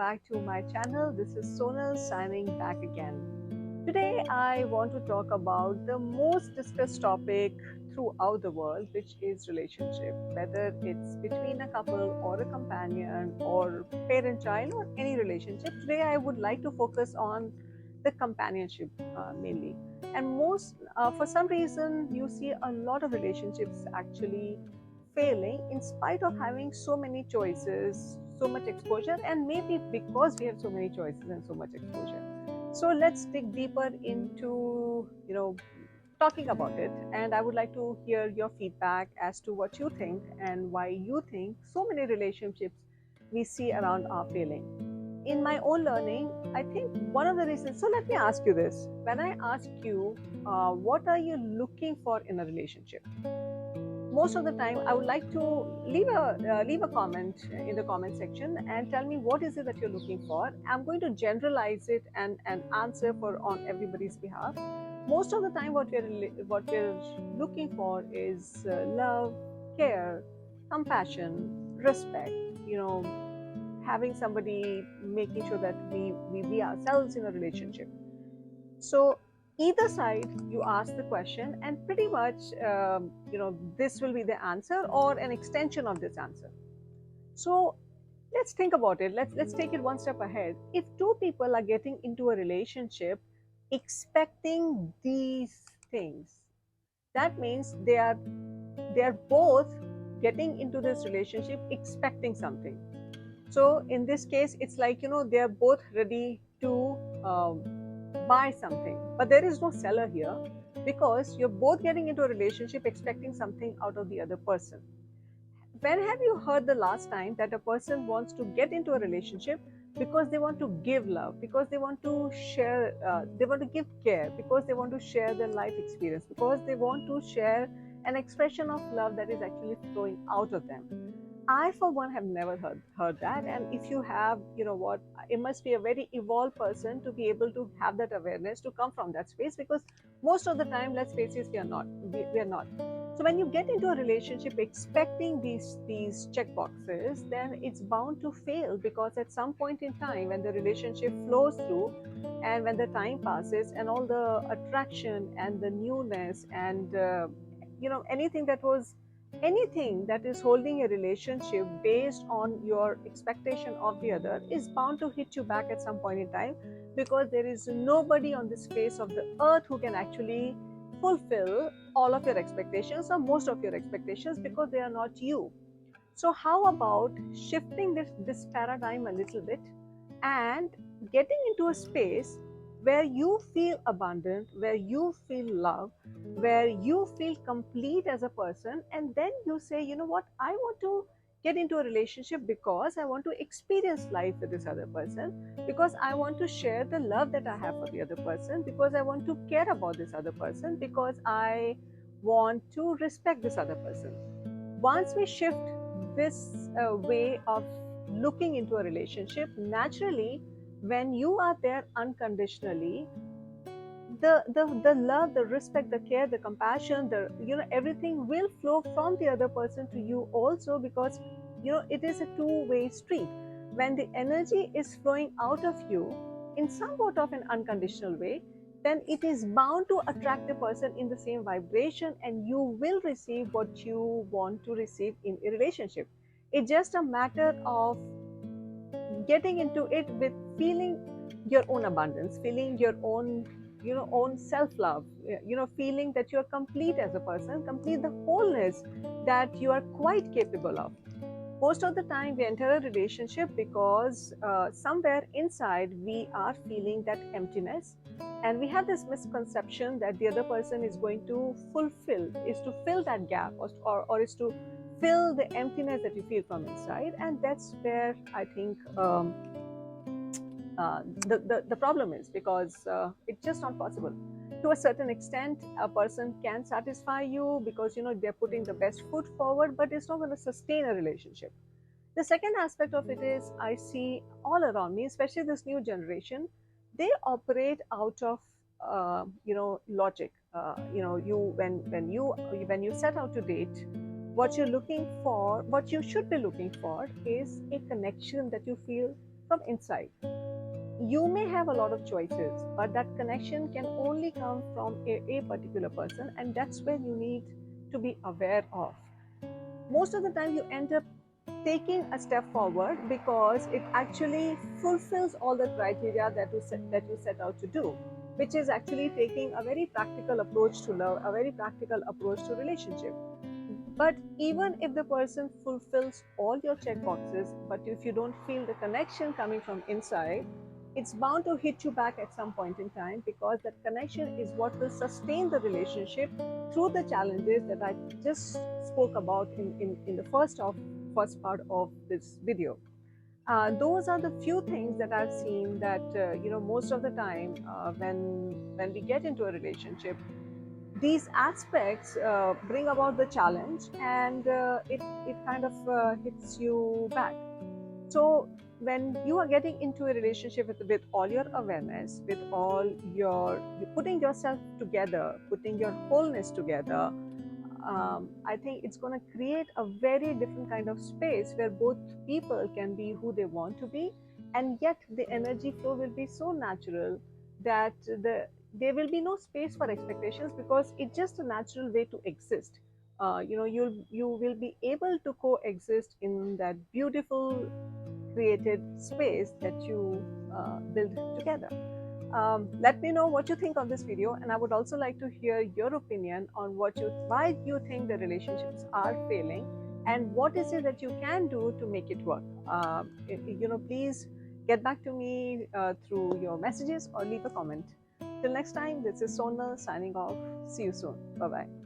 back to my channel. This is Sonal signing back again. Today, I want to talk about the most discussed topic throughout the world, which is relationship, whether it's between a couple or a companion or parent-child or any relationship. Today, I would like to focus on the companionship mainly. And for some reason, you see a lot of relationships actually failing in spite of having so many choices, so much exposure, and maybe because we have so many choices and so much exposure. So let's dig deeper into talking about it, and I would like to hear your feedback as to what you think and why you think so many relationships we see around are failing. In my own learning, I think one of the reasons. So let me ask you this: when I ask you, what are you looking for in a relationship? Most of the time I would like to leave a comment in the comment section and tell me what is it that you're looking for. I'm going to generalize it and answer for on everybody's behalf. Most of the time what we're looking for is love, care, compassion, respect, you know having somebody, making sure that we be ourselves in a relationship. So either side, you ask the question, and pretty much, this will be the answer or an extension of this answer. So let's think about it. Let's take it one step ahead. If two people are getting into a relationship expecting these things, that means they are both getting into this relationship expecting something. So in this case, it's like they are both ready to um, buy something, but there is no seller here because you're both getting into a relationship expecting something out of the other person. When have you heard the last time that a person wants to get into a relationship because they want to give love, because they want to share, they want to give care, because they want to share their life experience, because they want to share an expression of love that is actually flowing out of them? I, for one, have never heard that. And if you have, you know what, it must be a very evolved person to be able to have that awareness, to come from that space, because most of the time, let's face it, we are not. We are not. So when you get into a relationship expecting these check boxes, then it's bound to fail, because at some point in time, when the relationship flows through, and when the time passes, and all the attraction and the newness and anything that is holding a relationship based on your expectation of the other is bound to hit you back at some point in time, because there is nobody on this face of the earth who can actually fulfill all of your expectations or most of your expectations, because they are not you. So how about shifting this paradigm a little bit and getting into a space where you feel abundant, where you feel love, where you feel complete as a person, and then you say, you know what, I want to get into a relationship because I want to experience life with this other person, because I want to share the love that I have for the other person, because I want to care about this other person, because I want to respect this other person. Once we shift this way of looking into a relationship, naturally, when you are there unconditionally, the love, the respect, the care, the compassion, everything will flow from the other person to you also, because it is a two-way street. When the energy is flowing out of you in somewhat of an unconditional way, then it is bound to attract the person in the same vibration, and you will receive what you want to receive in a relationship. It's just a matter of getting into it with feeling your own abundance, feeling your own own self-love, feeling that you're complete as a person, complete the wholeness that you are quite capable of. Most of the time we enter a relationship because somewhere inside we are feeling that emptiness, and we have this misconception that the other person is going to fill that gap, or is to fill the emptiness that you feel from inside. And that's where I think the problem is, because it's just not possible. To a certain extent, a person can satisfy you because they're putting the best foot forward, but it's not going to sustain a relationship. The second aspect of it is, I see all around me, especially this new generation, they operate out of logic. You when you set out to date, what you're looking for, what you should be looking for, is a connection that you feel from inside. You may have a lot of choices, but that connection can only come from a particular person, and that's where you need to be aware of. Most of the time, you end up taking a step forward because it actually fulfills all the criteria that you set out to do, which is actually taking a very practical approach to love, a very practical approach to relationship. But even if the person fulfills all your check boxes, but if you don't feel the connection coming from inside, it's bound to hit you back at some point in time, because that connection is what will sustain the relationship through the challenges that I just spoke about in the first part of this video. Those are the few things that I've seen that most of the time when we get into a relationship, these aspects bring about the challenge, and it kind of hits you back. So when you are getting into a relationship with all your awareness, with all your putting yourself together, putting your wholeness together, I think it's going to create a very different kind of space where both people can be who they want to be, and yet the energy flow will be so natural that there will be no space for expectations, because it's just a natural way to exist. You will be able to coexist in that beautiful created space that you build together. Let me know what you think of this video, and I would also like to hear your opinion on why you think the relationships are failing, and what is it that you can do to make it work. Please get back to me through your messages or leave a comment. Till next time, this is Sonal signing off. See you soon. Bye bye.